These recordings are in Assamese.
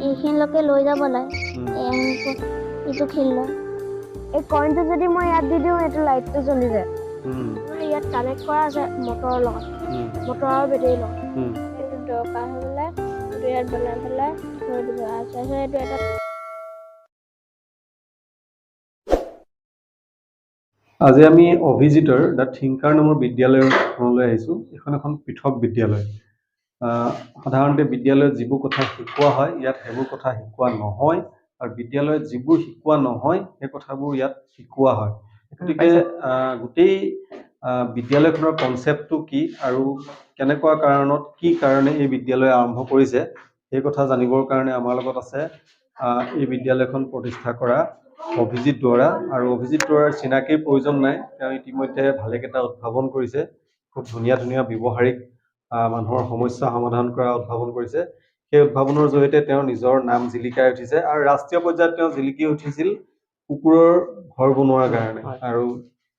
এইখিনিলৈকে লৈ যাবলৈ এইটো খিললৈ এই কইনটো যদি মই ইয়াত দি দিওঁ এইটো লাইটটো জ্বলি যায় মানে ইয়াত কানেক্ট কৰা আছে মটৰৰ লগত মটৰ আৰু বেটেৰী লগত এইটো দৰকাৰ হৈ গ'লে এইটো ইয়াত বনাই পেলাই থৈ দিব আছে এইটো এটা আজি আমি অভিজিতৰ দ্য থিংকাৰ নামৰ বিদ্যালয়খনলৈ আহিছোঁ। এইখন এখন পৃথক বিদ্যালয়। সাধাৰণতে বিদ্যালয়ত যিবোৰ কথা শিকোৱা হয় ইয়াত সেইবোৰ কথা শিকোৱা নহয়, আৰু বিদ্যালয়ত যিবোৰ শিকোৱা নহয় সেই কথাবোৰ ইয়াত শিকোৱা হয়। গতিকে গোটেই বিদ্যালয়খনৰ কনচেপ্টটো কি আৰু কেনেকুৱা কাৰণত কি কাৰণে এই বিদ্যালয় আৰম্ভ কৰিছে সেই কথা জানিবৰ কাৰণে আমাৰ লগত আছে এই বিদ্যালয়খন প্ৰতিষ্ঠা কৰা অভিজিত দুৱৰা। আৰু অভিজিত দুৱৰাৰ চিনাকিৰ প্ৰয়োজন নাই, তেওঁ ইতিমধ্যে ভালেকেইটা উদ্ভাৱন কৰিছে, খুব ধুনীয়া ধুনীয়া ব্যৱহাৰিক মানুহৰ সমস্যা সমাধান কৰা উদ্ভাৱন কৰিছে। সেই উদ্ভাৱনৰ জৰিয়তে তেওঁ নিজৰ নাম জিলিকাই উঠিছে, আৰু ৰাষ্ট্ৰীয় পৰ্যায়ত তেওঁ জিলিকি উঠিছিল কুকুৰৰ ঘৰ বনোৱাৰ কাৰণে। আৰু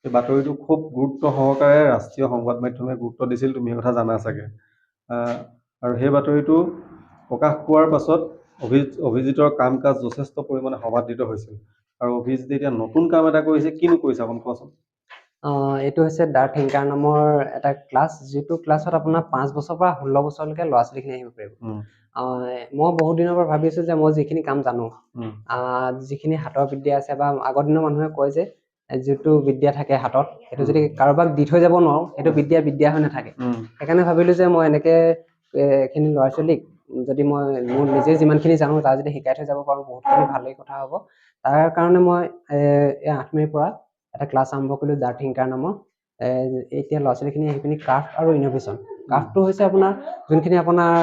এই বাতৰিটো খুব গুৰুত্ব সহকাৰে ৰাষ্ট্ৰীয় সংবাদ মাধ্যমে গুৰুত্ব দিছিল, তুমি কথা জানা চাগে। আৰু সেই বাতৰিটো প্ৰকাশ পোৱাৰ পাছত অভিজিতৰ কাম কাজ যথেষ্ট পৰিমাণে সমাদৃত হৈছিল। আৰু অভিজিতে এতিয়া নতুন কাম এটা কৰিছে, কিনো কৰিছে আপুনি কোৱাচোন? এইটো হৈছে দ্য থিংকাৰ নামৰ এটা ক্লাছ, যিটো ক্লাছত আপোনাৰ 5 বছৰৰ পৰা 16 বছৰলৈকে ল'ৰা ছোৱালীখিনি আহিব পাৰিব। মই বহুত দিনৰ পৰা ভাবিছো যে মই যিখিনি কাম জানো, যিখিনি হাতৰ বিদ্যা আছে, বা আগৰ দিনৰ মানুহে কয় যে যিটো বিদ্যা থাকে হাতত সেইটো যদি কাৰোবাক দি থৈ যাব নোৱাৰো সেইটো বিদ্যা হৈ নাথাকে। সেইকাৰণে ভাবিলো যে মই এনেকে এইখিনি ল'ৰা ছোৱালীক যদি মই মোৰ নিজে যিমানখিনি জানো তাৰ যদি শিকাই থৈ যাব পাৰো বহুতখিনি ভালেই কথা হ'ব। তাৰ কাৰণে মই 8 মে'ৰ পৰা এটা ক্লাছ আৰম্ভ কৰিলো দ্য থিংকাৰ নামৰ। এতিয়া ল'ৰা ছোৱালীখিনি আহি পিনি ক্ৰাফ্ট আৰু ইন'ভেশ্যন। ক্ৰাফ্টটো হৈছে আপোনাৰ যোনখিনি আপোনাৰ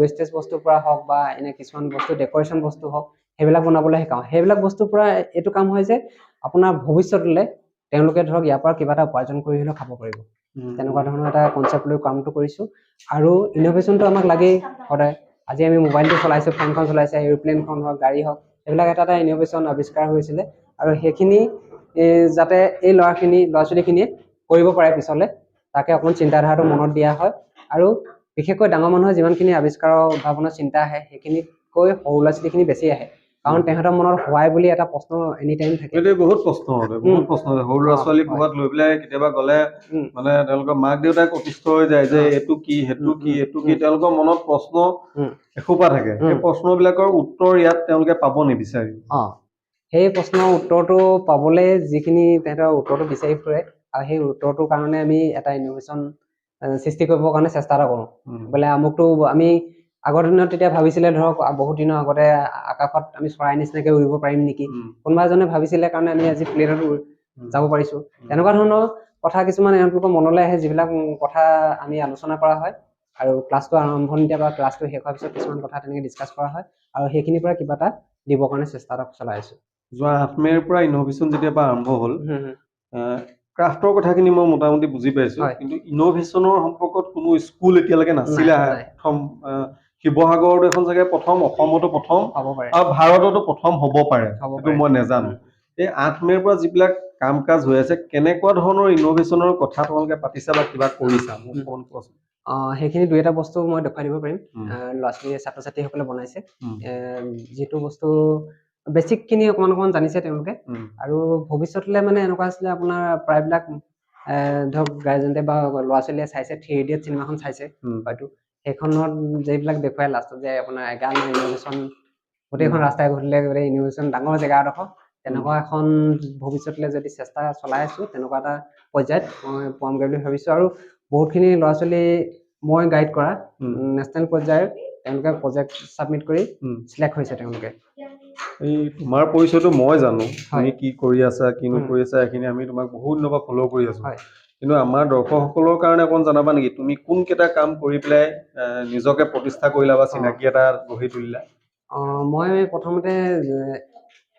ৱেষ্টেজ বস্তুৰ পৰা হওক বা এনে কিছুমান বস্তু ডেক'ৰেশ্যন বস্তু হওক সেইবিলাক বনাবলৈ শিকাওঁ। সেইবিলাক বস্তুৰ পৰা এইটো কাম হয় যে আপোনাৰ ভৱিষ্যতলৈ তেওঁলোকে ধৰক ইয়াৰ পৰা কিবা এটা উপাৰ্জন কৰি হ'লেও খাব পাৰিব, তেনেকুৱা ধৰণৰ এটা কনচেপ্ট লৈ কামটো কৰিছোঁ। আৰু ইন'ভেশ্যনটো আমাক লাগেই সদায়। আজি আমি মোবাইলটো চলাইছোঁ, ফেনখন চলাইছে, এৰোপ্লেনখন হওক, গাড়ী হওক, এইবিলাক এটা এটা ইন'ভেশ্যন আৱিষ্কাৰ হৈছিলে। আৰু সেইখিনি যাতে এই ল'ৰা ছোৱালীখিনিয়ে কৰিব পাৰে পিছলৈ, তাকে অকণমান চিন্তাধাৰাটো মনত দিয়া হয়। আৰু বিশেষকৈ ডাঙৰ মানুহৰ যিমানখিনি আৱিষ্কাৰৰ উদ্ভাৱনৰ চিন্তা আহে সেইখিনিতকৈ সৰু ল'ৰা ছোৱালীখিনি বেছি আহে, কাৰণ তেহঁতৰ মনত হোৱাই বুলি এটা প্ৰশ্ন এনি টাইম থাকে। বহুত প্ৰশ্ন সৰু ল'ৰা ছোৱালী ক'ৰবাত লৈ পেলাই কেতিয়াবা গ'লে মানে তেওঁলোকৰ মাক দেউতাক অতিষ্ঠ হৈ যায় যে এইটো কি সেইটো কি এইটো কি, তেওঁলোকৰ মনত প্ৰশ্ন এসোপা থাকে। সেই প্ৰশ্নবিলাকৰ উত্তৰ ইয়াত তেওঁলোকে পাব নিবিচাৰে। সেই প্ৰশ্নৰ উত্তৰটো পাবলৈ যিখিনি তেহেঁতৰ উত্তৰটো বিচাৰি ফুৰে, আৰু সেই উত্তৰটোৰ কাৰণে আমি এটা ইন'ভেশ্যন সৃষ্টি কৰিবৰ কাৰণে চেষ্টা এটা কৰোঁ। বোলে আমুকটো আমি আগৰ দিনত তেতিয়া ভাবিছিলে ধৰক বহুত দিনৰ আগতে আকাশত আমি চৰাই নিচিনাকৈ উৰিব পাৰিম নেকি, কোনোবা এজনে ভাবিছিলে কাৰণে আমি আজি প্লেনত যাব পাৰিছো। তেনেকুৱা ধৰণৰ কথা কিছুমান এওঁলোকৰ মনলৈ আহে, যিবিলাক কথা আমি আলোচনা কৰা হয়। আৰু ক্লাছটো আৰম্ভণিতে বা ক্লাছটো শেষ হোৱাৰ পিছত কিছুমান কথা তেনেকৈ ডিছকাছ কৰা হয়, আৰু সেইখিনিৰ পৰা কিবা এটা দিবৰ কাৰণে চেষ্টা এটা চলাই আছো। যোৱা 8 মে'ৰ পৰা ইন'ভেশ্যন যেতিয়া আৰম্ভ হ'ল, ক্ৰাফ্টৰ কথাখিনি মই মোটামুটি বুজি পাইছো, কিন্তু ইন'ভেশ্যনৰ সম্পৰ্কত কোনো স্কুল এতিয়ালৈকে নাছিলে। প্ৰথম শিৱসাগৰতো এখন চাগে প্ৰথম, অসমতো প্ৰথম, আৰু ভাৰততো প্ৰথম হ'ব পাৰে, সেইটো মই নাজানো। এই 8 মে'ৰ পৰা যিবিলাক কাম কাজ হৈ আছে, কেনেকুৱা ধৰণৰ ইন'ভেশ্যনৰ কথা তোমালোকে পাতিছা বা কিবা কৰিছা মোক অকণমান কোৱাচোন। সেইখিনি 2-এটা বস্তু মই দেখুৱাই দিব পাৰিম। ল'ৰা ছোৱালী ছাত্ৰ ছাত্ৰীসকলে বনাইছে, যিটো বস্তু বেছিকখিনি অকণমান জানিছে তেওঁলোকে। আৰু ভৱিষ্যতলৈ মানে এনেকুৱা আছিলে আপোনাৰ প্ৰায়বিলাক ধৰক গাৰ্জেনে বা ল'ৰা ছোৱালীয়ে চাইছে 3 Idiots চিনেমাখন চাইছে হয়তো, সেইখনত যিবিলাক দেখুৱাই লাষ্টত যে আপোনাৰ এগাল ইন'ভেশ্যন গোটেইখন ৰাস্তাই ঘাটে গোটেই ইন'ভেশ্যন ডাঙৰ জেগা এডোখৰ, তেনেকুৱা এখন ভৱিষ্যতলৈ যদি চেষ্টা চলাই আছো তেনেকুৱা এটা পৰ্যায়ত মই পোৱামগৈ বুলি ভাবিছোঁ। আৰু বহুতখিনি ল'ৰা ছোৱালী মই গাইড কৰা নেশ্যনেল পৰ্যায়ৰ তেওঁলোকে প্ৰজেক্ট ছাবমিট কৰি চিলেক্ট হৈছে তেওঁলোকে। এই তোমাৰ পৰিচয়টো মই জানো, তুমি কি কৰি আছা কি নকৰি আছা এইখিনি আমি তোমাক বহুত দিনৰ পৰা ফ'ল' কৰি আছো, কিন্তু আমাৰ দৰ্শকসকলৰ কাৰণে অকণ জনাবা নেকি তুমি কোনকেইটা কাম কৰি পেলাই নিজকে প্ৰতিষ্ঠা কৰিলা বা চিনাকি এটা গঢ়ি তুলিলা? মই প্ৰথমতে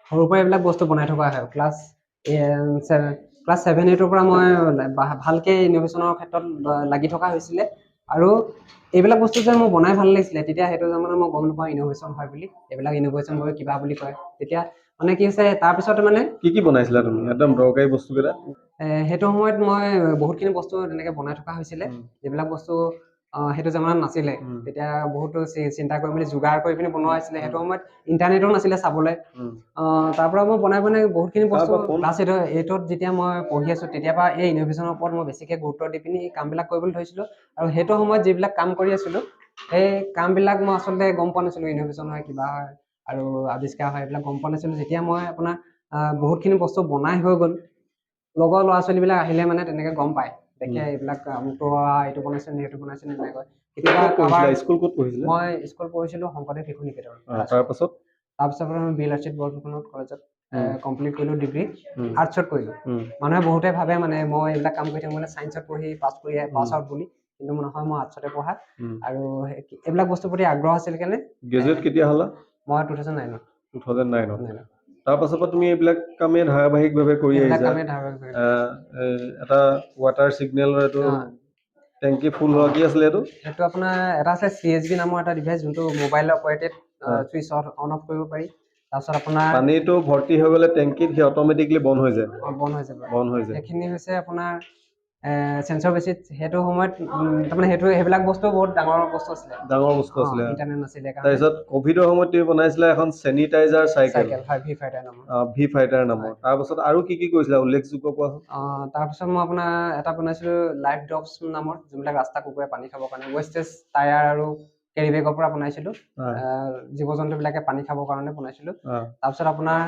সৰুৰ পৰা এইবিলাক বস্তু বনাই থকা হয়। ক্লাছ 7-8ৰ পৰা মই ভালকৈ ইন'ভেশ্যনৰ ক্ষেত্ৰত লাগি থকা হৈছিলে। আৰু এইবিলাক বস্তু যে মোৰ বনাই ভাল লাগিছিলে, তেতিয়া সেইটো মানে মই গম নাপাওঁ ইন'ভেশ্যন হয় বুলি, এইবিলাক ইন'ভেশ্যন কৰি কিবা বুলি কয়। তেতিয়া মানে কি হৈছে, তাৰপিছতে মানে কি বনাইছিলা তুমি একদম দৰকাৰী বস্তুকেইটা? সেইটো সময়ত মই বহুতখিনি বস্তু তেনেকৈ বনাই থকা হৈছিলে, যিবিলাক বস্তু সেইটো জামানাত নাছিলে তেতিয়া বহুতো চিন্তা কৰি মেলি যোগাৰ কৰি পিনি বনোৱা হৈছিলে সেইটো সময়ত ইণ্টাৰনেটো নাছিলে চাবলৈ তাৰ পৰা মই বনাই বহুতখিনি বস্তু ক্লাছ 8ত যেতিয়া মই পঢ়ি আছো তেতিয়াৰ পৰা এই ইনোভেশ্যনৰ ওপৰত মই বেছিকৈ গুৰুত্ব দি পিনি কামবিলাক কৰিবলৈ ধৰিছিলোঁ আৰু সেইটো সময়ত যিবিলাক কাম কৰি আছিলোঁ সেই কামবিলাক মই আচলতে গম পোৱা নাছিলোঁ ইনোভেশ্যন হয় কিবা হয় আৰু আৱিষ্কাৰ হয় এইবিলাক গম পোৱা নাছিলোঁ যেতিয়া মই আপোনাৰ বহুতখিনি বস্তু বনাই হৈ গ'ল লগৰ ল'ৰা ছোৱালীবিলাক আহিলে মানে তেনেকৈ গম পায় দেখে এইবিলাক এইটো বনাইছে নি সেইটো বনাইছে নি তেনেকৈ স্কুল ক'ত পঢ়িছিলে মই স্কুল পঢ়িছিলোঁ শংকৰদেৱ শিশু নিকেতন তাৰপাছত মই বিলাচিত বৰফুকনত কলেজত কমপ্লিট কৰিলোঁ ডিগ্ৰী আৰ্টছত কৰিলোঁ মানুহে বহুতে ভাবে মানে মই এইবিলাক কাম কৰি থাকোঁ মানে ছায়েন্সত পঢ়ি পাছ আউট বুলি কিন্তু নহয় মই আৰ্টছতে পঢ়া আৰু এইবিলাক বস্তুৰ প্ৰতি আগ্ৰহ আছিল কাৰণে গ্ৰেজুৱেট কেতিয়া হ'লা মই 2009 তাৰ পাছৰ পৰা তুমি এইবিলাক কামে ধাৰাবাহিকভাৱে কৰি আহিছা এটা ৱাটাৰ চিগনেলৰ এইটো টেংকি ফুল হোৱা কি আছিলে সেইটো আপোনাৰ এটা আছে CSB নামৰ এটা ডিভাইচ যোনটো mobile operated switch on of কৰিব পাৰি তাৰপিছত আপোনাৰ পানীটো ভৰ্তি হৈ গ'লে টেংকিত সি অট'মেটিকলি বন্ধ হৈ যায় সেইখিনি হৈছে আপোনাৰ সেন্সৰ বেছিত সেইটো সময়ত তাৰমানে সেইবিলাক বস্তু বহুত ডাঙৰ বস্তু আছিলে ইণ্টাৰনেট নাছিলে তাৰপিছত ক'ভিডৰ সময়ত তুমি বনাইছিলা এখন চেনিটাইজাৰ চাইকেল ভি ফাইটাৰ নামৰ তাৰপিছত আৰু কি কৰিছিলা উল্লেখযোগ্য কোৱাচোন তাৰপিছত মই আপোনাৰ এটা বনাইছিলো লাইফ ড্ৰপছ নামৰ যোনবিলাক ৰাস্তা কুকুৰে পানী খাবৰ কাৰণে ৱেষ্টেজ টায়াৰ আৰু কেৰি বেগৰ পৰা বনাইছিলো জীৱ জন্তুবিলাকে পানী খাবৰ কাৰণে বনাইছিলো তাৰপিছত আপোনাৰ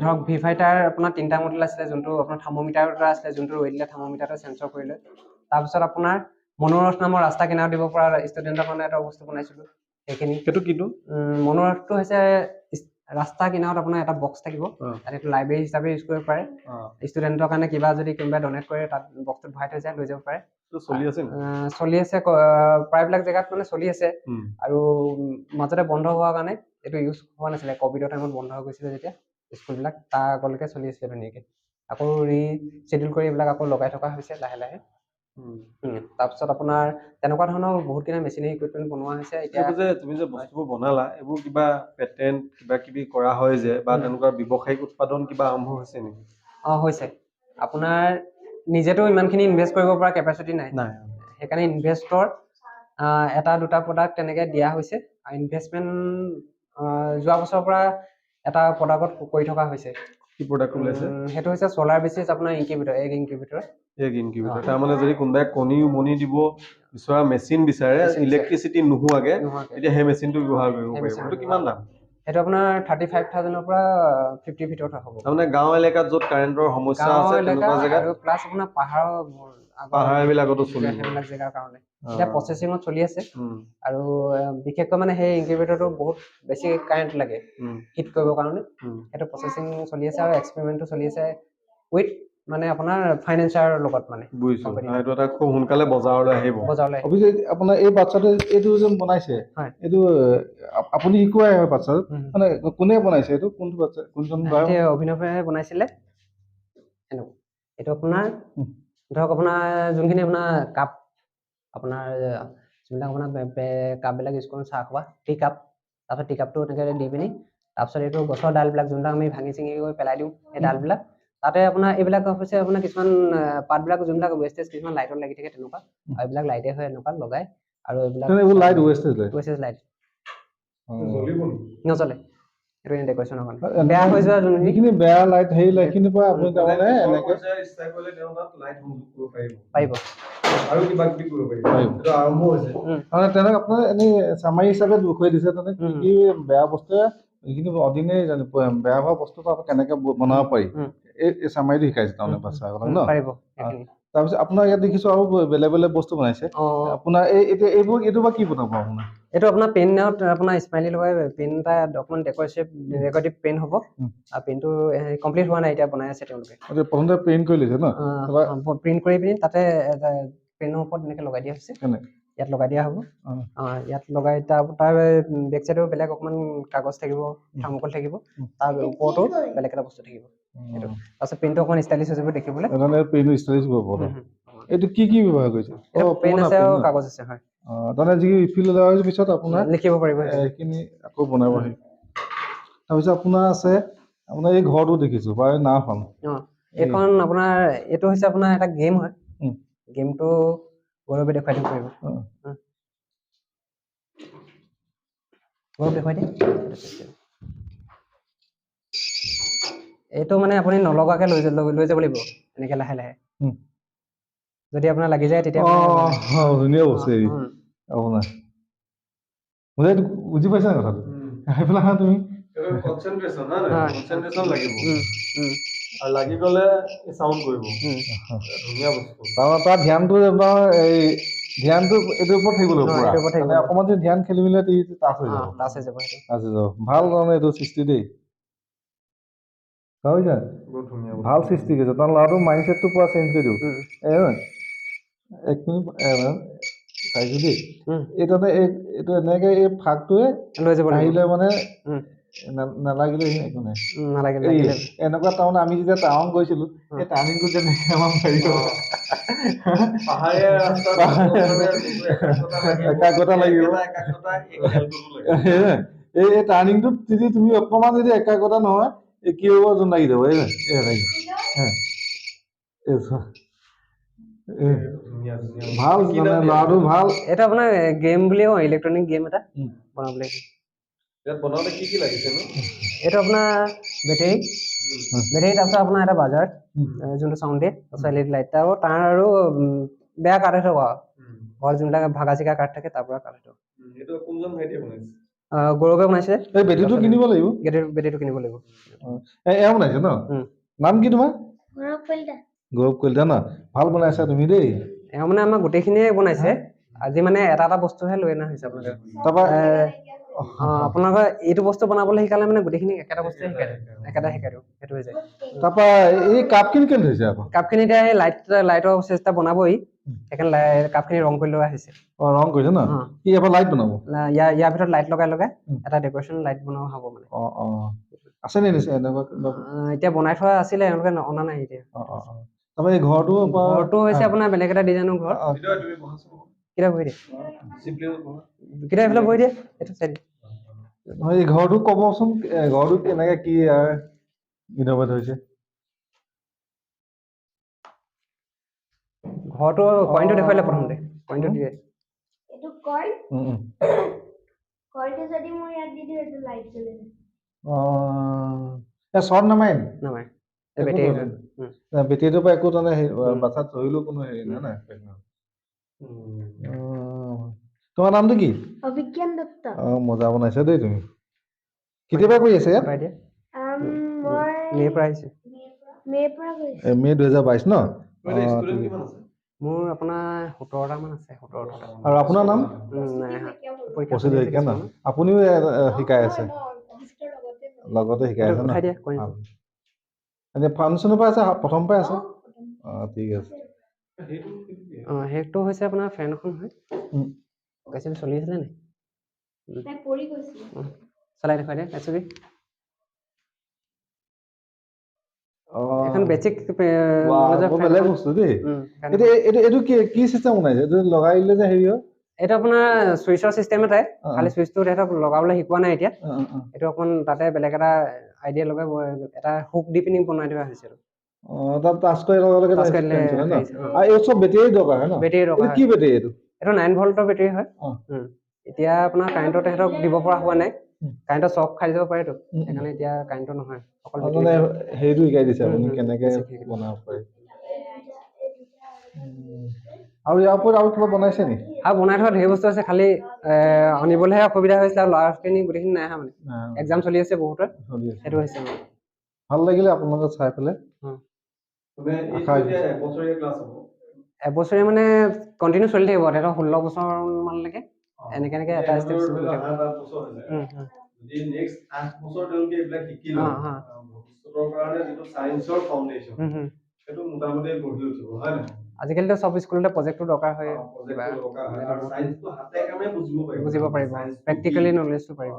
ধৰক ভি ফাইটাৰ আপোনাৰ 3টা মডেল আছিলে যোনটো আপোনাৰ থাৰ্মোমিটাৰ এটা আছিলে যোনটো ৰৈ দিলে থাৰ্মোমিটাৰটো সেন্সৰ কৰিলে তাৰপিছত আপোনাৰ মনোৰথ নামৰ ৰাস্তা কিনাৰত দিব পৰা ষ্টুডেণ্টৰ কাৰণে এটা বস্তু বনাইছিলো সেইটো কিটো মনোৰথটো হৈছে ৰাস্তা কিনাৰত আপোনাৰ এটা বক্স থাকিব তাত এইটো লাইব্ৰেৰী হিচাপে ইউজ কৰিব পাৰে ষ্টুডেণ্টৰ কাৰণে কিবা যদি কোনোবাই ডনেট কৰে তাত বক্সটোত ভৰাই থৈ যায় লৈ যাব পাৰে চলি আছে প্ৰায়বিলাক জেগাত মানে চলি আছে আৰু মাজতে বন্ধ হোৱাৰ কাৰণে এইটো ইউজ হোৱা নাছিলে ক'ভিডৰ টাইমত বন্ধ হৈ গৈছিলে যেতিয়া স্কুলবিলাক তাৰ আগলৈকে চলি আছিলে ধুনীয়াকৈ আকৌ ৰিচিডিউল কৰি এইবিলাক আকৌ লগাই থকা হৈছে লাহে লাহে তাৰপিছত আপোনাৰ তেনেকুৱা ধৰণৰ বহুতখিনি মেচিনাৰী ইকুইপমেণ্ট বনোৱা হৈছে এতিয়া তুমি যে বস্তুবোৰ বনালা এইবোৰ কিবা পেটেন্ট কিবা কিবি কৰা হয় যে বা তেনেকুৱা ব্যৱসায়িক উৎপাদন কিবা আৰম্ভ হৈছে নেকি হৈছে আপোনাৰ নিজেতো ইমানখিনি ইনভেষ্ট কৰিব পৰা কেপাচিটি নাই সেইকাৰণে ইনভেষ্টৰ এটা দুটা প্ৰডাক্ট তেনেকৈ দিয়া হৈছে ইনভেষ্টমেণ্ট যোৱা বছৰৰ পৰা এটা প্ৰডাক্টত কৰি থকা হৈছে কি প্ৰডাক্ট ওলাইছে সেইটো হৈছে সোলাৰ বেচিছ আপোনাৰ ইনকিউবেটৰ এগ ইনকিউবেটৰ তাৰমানে যদি কোনোবাই কণী উমনি দিব বিচৰা মেচিন বিচাৰে ইলেক্ট্ৰিচিটি নোহোৱাকে এতিয়া সেই মেচিনটো ব্যৱহাৰ কৰিব পাৰিব সেইটো কিমান দাম সেইটো আপোনাৰ 35,000 পৰা 50 ভিতৰত হ'ব তাৰমানে গাঁও এলেকাত য'ত কাৰেণ্টৰ সমস্যা আছে তেনেকুৱা জেগাত আৰু প্লাছ আপোনাৰ পাহাৰবিলাকতো চলিব সেইবিলাক জেগাৰ কাৰণে এতিয়া প্ৰচেছিঙত চলি আছে আৰু বিশেষকৈ মানে সেই ইনকিউবেটৰটো বহুত বেছি কাৰেণ্ট লাগে হিট কৰিবৰ কাৰণে সেইটো প্ৰচেছিং চলি আছে আৰু এক্সপেৰিমেণ্টটো চলি আছে উইথ মানে আপোনাৰ ফাইনেন্সাৰৰ লগত মানে বুজিছো এইটো এটা খুব সোনকালে বজাৰলৈ আহিব অভিজিত আপোনাৰ এই বাচ্চাটো এইটো যে বনাইছে এইটো আপুনি শিকোৱাই হয় বাচ্চাটো মানে কোনে বনাইছে এইটো কোনটো বাচ্চা কোনজন অভিনৱে বনাইছিলে এইটো আপোনাৰ ধৰক আপোনাৰ যোনখিনি আপোনাৰ কাপ আপোনাৰ যোনবিলাক আপোনাৰ কাপবিলাক ইউজ কৰোঁ চাহ খোৱা টি কাপ তাৰপিছত টি কাপটো তেনেকৈ দি পিনি তাৰপিছত এইটো গছৰ ডালবিলাক যোনবিলাক আমি ভাঙি চিঙি কৰি পেলাই দিওঁ সেই ডালবিলাক তাতে আপোনাৰ এইবিলাক হৈছে আপোনাৰ কিছুমান পাতবিলাক যোনবিলাক ৱেষ্টেজ কিছুমান লাইটত লাগি থাকে তেনেকুৱা আৰু এইবিলাক লাইটে হয় এনেকুৱা লগাই আৰু এইবিলাক লাইট ৱেষ্টেজ লাইট নচলে এইটো ডেকৰেশ্যনৰ কাৰণে বেয়া হৈ যোৱা যিখিনি বেয়া লাইট সেই লাইটখিনিৰ পৰা আপুনি তাৰমানে এনেকৈ পাৰিব আৰু কিবা কিবি কৰিব পাৰিব এইটো আৰম্ভ হৈছে তেনেকৈ আপোনাৰ এনেই চামাৰী হিচাপে দেখুৱাই দিছে তাৰমানে কি কি বেয়া বস্তুৱে যিখিনি অৰ্ডিনেৰী বেয়া হোৱা বস্তুটো আপুনি কেনেকৈ বনাব পাৰি এই চামাৰীটো শিকাইছে তাৰমানে বাচ্চাসকলক ন তাৰপিছত আপোনাৰ ইয়াত দেখিছোঁ আৰু বেলেগ বেলেগ বস্তু বনাইছে আপোনাৰ এইটো বা কি বনাব আপোনাৰ এইটো আপোনাৰ পেইনত আপোনাৰ স্মাইলি লগাই পেইন এটা অকণমান ডেকৰেটিভ পেইন হ'ব আৰু পেইনটো কমপ্লিট হোৱা নাই এতিয়া বনাই আছে তেওঁলোকে প্ৰথমতে পেইণ্ট কৰি লৈছে ন প্ৰিণ্ট কৰি পিনি তাতে পেইনৰ ওপৰত এনেকৈ লগাই দিয়া হৈছে ইয়াত লগাই দিয়া হ'ব ইয়াত লগাই তাৰ বেক চাইডেও বেলেগ অকণমান কাগজ থাকিব থাৰ্মোকল থাকিব তাৰ ওপৰতো বেলেগ এটা বস্তু থাকিব এইটো তাৰপিছত পেইনটো অকণমান ষ্টাইলিছ হৈ যাব দেখিবলৈ এইটো কি কি ব্যৱহাৰ কৰিছে পেইন আছে আৰু কাগজ আছে হয় তাৰমানে যি ৰিফিল হোৱাৰ পিছত আপোনাৰ লিখিব পাৰিব এইখিনি আকৌ বনাব আহি তাৰপিছত আপোনাৰ আছে আপোনাৰ এই ঘৰটো দেখিছোঁ বা নাওখন এইখন আপোনাৰ এইটো হৈছে আপোনাৰ এটা গেম হয় গেমটো গৌৰৱে দেখুৱাই দিব পাৰিব গৌৰৱ দেখুৱাই দিয়ে এইটো মানে আপুনি নলগাকে লৈ যাব লাগিব এনেকে লাহে লাহে যদি আপোনাৰ লাগি যায় তেতিয়া ধুনীয়া বস্তু আপোনাৰ বুজি পাইছা কথাটো সেইফালে হা তুমি কনচেন্ট্ৰেচন কনচেন্ট্ৰেচন লাগিব আৰু লাগি গ'লে চাউণ্ড কৰিব ধুনীয়া বস্তু তাৰ ধ্যানটো এই ধ্যানটো এইটোৰ ওপৰত থাকিব লাগিব পুৰা মানে অকণমান যদি ধ্যান খেলি মেলি টাচ হৈ যাব ভাল মানে এইটো সৃষ্টি দেই বহুত ধুনীয়া ভাল সৃষ্টি কৰিছে তাৰ ল'ৰাটোৰ মাইণ্ডছেটটো পুৰা চেঞ্জ কৰি দিব এক মিনিট চাইছো দেই এইটো এইটো এনেকে এই ফাকটোৱে লৈ যাব আহিলে মানে নালাগিলে একো নাই এনেকুৱা টাউন আমি যেতিয়া টাউন গৈছিলো সেই টাৰ্ণিংটো যেনেকে আমাৰ একাগ্ৰতা লাগিব এই টাৰ্ণিংটোত যদি তুমি অকণমান যদি একাগ্ৰতা নহয় কি হ'ব যোন লাগি যাব ভাল মানে ল'ৰাটো ভাল এইটো আপোনাৰ গেম বুলিয়ে কয় ইলেক্ট্ৰনিক গেম এটা বনাবলৈ বনাওঁতে কি লাগিছে ন এইটো আপোনাৰ বেটেৰী তাৰপিছত আপোনাৰ এটা বাজাৰ যোনটো চাউণ্ড দিয়ে তাৰপিছত LED লাইট আৰু তাৰ আৰু বেয়া কাঠ হৈ থকা ঘৰত যোনবিলাক ভাগা চিগা কাঠ থাকে তাৰ পৰা কাঠ হৈ থকা গৌৰৱে বনাইছে এই বেটেৰীটো কিনিব লাগিব বেটেৰীটো কিনিব লাগিব এয়া বনাইছে ন নাম কি তোমাৰ গৌৰৱ কলিতা ন ভাল বনাইছা তুমি দেই এওঁ মানে আমাৰ গোটেইখিনিয়ে বনাইছে আজি মানে এটা এটা বস্তুহে লৈ অনা হৈছে আপোনালোকে তাৰপৰা আপোনালোকে এইটো বস্তু বনাবলৈ শিকালে মানে গোটেইখিনি একেটা বস্তুৱে শিকাই দিওঁ সেইটো হৈ যায় তাৰপৰা এই কাপখিনি কেলে হৈছে আকৌ কাপখিনি এতিয়া এই লাইটৰ চেষ্টা বনাবই সেইকাৰণে কাপখিনি ৰং কৰি লোৱা হৈছে ৰং কৰিছে ন কি এবাৰ লাইট বনাব ইয়াৰ ভিতৰত লাইট লগাই এটা ডেকৰেশ্যন লাইট বনোৱা হ'ব মানে আছে নে এনেকুৱা এতিয়া বনাই থোৱা আছিলে এওঁলোকে অনা নাই এতিয়া তাৰপৰা এই ঘৰটো হৈছে আপোনাৰ বেলেগ এটা ডিজাইনৰ ঘৰ কিতাপ বহি দিয়ে কিতাপ এইফালে বহি দিয়ে এইটো চাই দিয়ে এই ঘৰটো ক'বচোন ঘৰটো কেনেকে কি ইন'ভেট হৈছে ঘৰটো কইনটো দেখুৱালে প্ৰথমতে কইনটো দিয়ে এইটো কইন কইনটো যদি মই ইয়াত দি দিওঁ এইটো লাইট জ্বলে শ্বৰ্ট নামাৰে বেটেৰীটোৰ পৰা একো তাৰমানে বাচ্ছাত ধৰিলেও কোনো হেৰি নাই তোমাৰ নামটো কি অভিজ্ঞান দত্ত মজা বনাইছা দেই তুমি কেতিয়াবা কৰি আছে ইয়াত মে'ৰ পৰা কৰিছে মে 2022 ন মোৰ আপোনাৰ 17টা মান আছে 17টা আৰু আপোনাৰ নাম প্ৰচিদ্ধ শইকীয়া ন আপুনিও শিকাই আছে লগতে শিকাই আছে ন এনে ফাংচনৰ পৰা আছে প্ৰথম পৰাই আছে ঠিক আছে সেইটো হৈছে আপোনাৰ ফেন এখন হয় গাইছিল চলি আছিলে নে চলাই দেখুৱাই দিয়া এছবি এখন বেচিক বেলেগ বস্তু দেই এইটো কি চিষ্টেম বনাইছে এইটো লগাই দিলে যে হেৰি হয় এইটো আপোনাৰ চুইচৰ চিষ্টেম এটাই খালি চুইচটো তেহেঁতক লগাবলৈ শিকোৱা নাই এতিয়া এইটো অকণ তাতে বেলেগ এটা আইডিয়া লগাই এটা হুক দি পিনি বনাই থোৱা হৈছে তাত টাচ কৰি লগে এই চব বেটেৰী দৰকাৰ হয় ন কি বেটেৰী এইটো 9 ভল্টৰ বেটেৰী হয় এতিয়া আপোনাৰ কাৰেণ্টৰ তেহেঁতক দিব পৰা হোৱা নাই কাৰেণ্টৰ চক খাই যাব পাৰেতো সেইকাৰণে এতিয়া কাৰেণ্টৰ নহয় অকল হেৰিটো শিকাই দিছে আপুনি কেনেকে বনাব পাৰি আৰু ইয়াৰ ওপৰত আৰু কিবা বনাইছে নেকি আৰু বনাই থোৱা ধেৰ বস্তু আছে খালি আনিবলৈহে অসুবিধা হৈছিলে আৰু ল'ৰাখিনি গোটেইখিনি নাই অহা মানে এক্সাম চলি আছে বহুতৰ সেইটো হৈছে ভাল লাগিলে আপোনালোকে চাই পেলাই এবছৰীয়া মানে কণ্টিনিউ চলি থাকিব তেহেঁতৰ 16 বছৰ মানলৈকে এনেকে এটা ষ্টেপ আজিকালিতো চব স্কুলতে প্ৰজেক্টৰ দৰকাৰ হয় বুজিব পাৰিব প্ৰেক্টিকেলি নলেজটো পাৰিব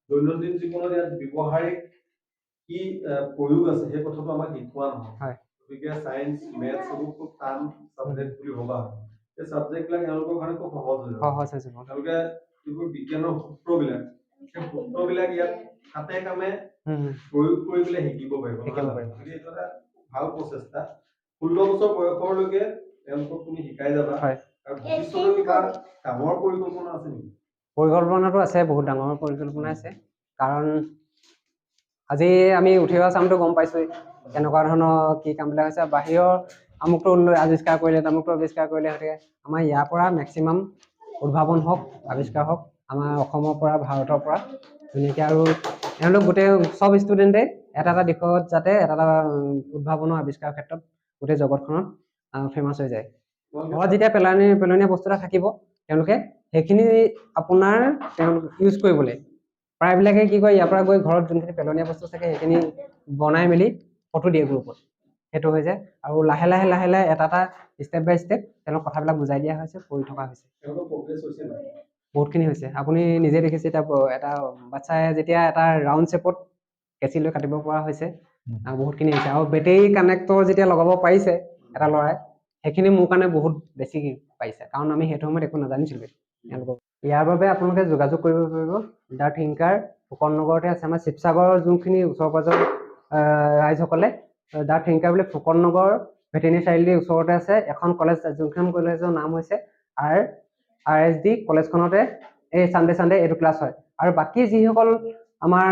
দৈনন্দিন জীৱনত ইয়াত ব্যৱহাৰিক কি প্ৰয়োগ আছে সেই কথাটো আমাক শিকোৱা নহয় গতিকে সায়েন্স মেথছ এইবোৰ খুব টান সাবজেক্ট বুলি ভবা এই সাবজেক্টবিলাক এওঁলোকৰ কাৰণে খুব সহজ হৈ যাব তেওঁলোকে যিবোৰ বিজ্ঞানৰ সূত্ৰবিলাক সেই সূত্ৰবিলাক ইয়াত হাতে কামে প্ৰয়োগ কৰি পেলাই শিকিব পাৰিব গতিকে এইটো এটা ভাল প্ৰচেষ্টা 16 বছৰ বয়সলৈকে তেওঁলোকক তুমি শিকাই যাবা হয় আৰু ভৱিষ্যতে কিবা কামৰ পৰিকল্পনা আছে নেকি? পৰিকল্পনাটো আছে, বহুত ডাঙৰ পৰিকল্পনা আছে। কাৰণ আজি আমি উঠি অহা চামটো গম পাইছোৱেই কেনেকুৱা ধৰণৰ কি কামবিলাক হৈছে। বাহিৰৰ আমুকটো আৱিষ্কাৰ কৰিলে তামুকটো আৱিষ্কাৰ কৰিলে, গতিকে আমাৰ ইয়াৰ পৰা মেক্সিমাম উদ্ভাৱন হওক, আৱিষ্কাৰ হওক আমাৰ অসমৰ পৰা, ভাৰতৰ পৰা ধুনীয়াকৈ। আৰু তেওঁলোক গোটেই চব ষ্টুডেণ্টে এটা এটা দিশত যাতে এটা এটা উদ্ভাৱনৰ আৱিষ্কাৰৰ ক্ষেত্ৰত গোটেই জগতখনত ফেমাছ হৈ যায়। ঘৰত যেতিয়া পেলনীয়া বস্তু এটা থাকিব, তেওঁলোকে সেইখিনি আপোনাৰ ইউজ কৰিবলৈ প্ৰায়বিলাকে কি কৰে, ইয়াৰ পৰা গৈ ঘৰত যোনখিনি পেলনীয়া বস্তু থাকে সেইখিনি বনাই মেলি ফটো দিয়ে গ্ৰুপত, সেইটো হৈ যায়। আৰু লাহে লাহে লাহে লাহে এটা এটা ষ্টেপ বাই ষ্টেপ তেওঁলোক কথাবিলাক বুজাই দিয়া হৈছে, কৰি থকা হৈছে, বহুতখিনি হৈছে। আপুনি নিজে দেখিছে এতিয়া এটা বাচ্ছাই যেতিয়া এটা ৰাউণ্ড শ্বেপত কেঁচি লৈ কাটিব পৰা হৈছে, বহুতখিনি হৈছে। আৰু বেটেৰী কানেক্টৰ যেতিয়া লগাব পাৰিছে এটা ল'ৰাই, সেইখিনি মোৰ কাৰণে বহুত বেছি পাইছে, কাৰণ আমি সেইটো সময়ত একো নাজানিছিলোঁ তেওঁলোকক। ইয়াৰ বাবে আপোনালোকে যোগাযোগ কৰিব পাৰিব দ্য থিংকাৰ, ফুকন নগৰতে আছে। আমাৰ শিৱসাগৰৰ যোনখিনি ওচৰ পাজৰ ৰাইজসকলে দ্য থিংকাৰ বুলি ফুকন নগৰ ভেটেনেৰী চাৰিআলিৰ ওচৰতে আছে এখন কলেজ, যোনখন কলেজৰ নাম হৈছে RSD। কলেজখনতে এই চানডে এইটো ক্লাছ হয়। আৰু বাকী যিসকল আমাৰ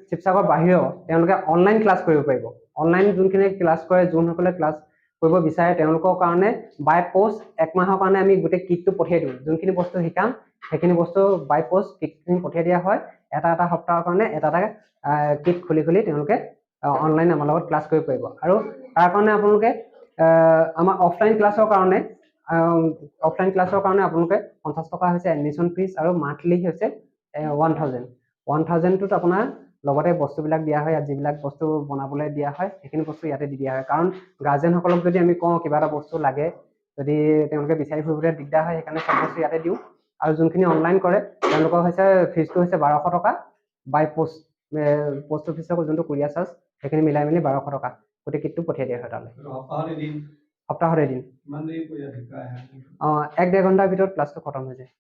শিৱসাগৰ বাহিৰৰ, তেওঁলোকে অনলাইন ক্লাছ কৰিব পাৰিব। অনলাইন যোনখিনি ক্লাছ কৰে, যোনসকলে ক্লাছ কৰিব বিচাৰে তেওঁলোকৰ কাৰণে বাই পোষ্ট 1 মাহৰ কাৰণে আমি গোটেই কিটটো পঠিয়াই দিওঁ। যোনখিনি বস্তু শিকাম সেইখিনি বস্তু বাই পোষ্ট কিটখিনি পঠিয়াই দিয়া হয়। এটা এটা সপ্তাহৰ কাৰণে এটা এটা কিট খুলি তেওঁলোকে অনলাইন আমাৰ লগত ক্লাছ কৰিব পাৰিব। আৰু তাৰ কাৰণে আপোনালোকে আমাৰ অফলাইন ক্লাছৰ কাৰণে আপোনালোকে 50 টকা হৈছে এডমিশ্যন ফিজ, আৰু মান্থলি হৈছে 1000। 1000টোত আপোনাৰ লগতে বস্তুবিলাক দিয়া হয়। ইয়াত যিবিলাক বস্তু বনাবলৈ দিয়া হয় সেইখিনি বস্তু ইয়াতে দি দিয়া হয়। কাৰণ গাৰ্জেনসকলক যদি আমি কওঁ কিবা এটা বস্তু লাগে, যদি তেওঁলোকে বিচাৰি ফুৰিবলৈ দিগদাৰ হয়, সেইকাৰণে চব বস্তু ইয়াতে দিওঁ। আৰু যোনখিনি অনলাইন কৰে তেওঁলোকৰ হৈছে ফিজটো হৈছে 1200 টকা বাই পোষ্ট অফিচৰ যোনটো কুৰিয়াৰ চাৰ্জ সেইখিনি মিলাই মেলি 1200 টকা গোটেই কিটটো পঠিয়াই দিয়া হয় তালৈ। সপ্তাহত এদিন 1-1.5 ঘণ্টাৰ ভিতৰত ক্লাছটো খতম হৈ যায়।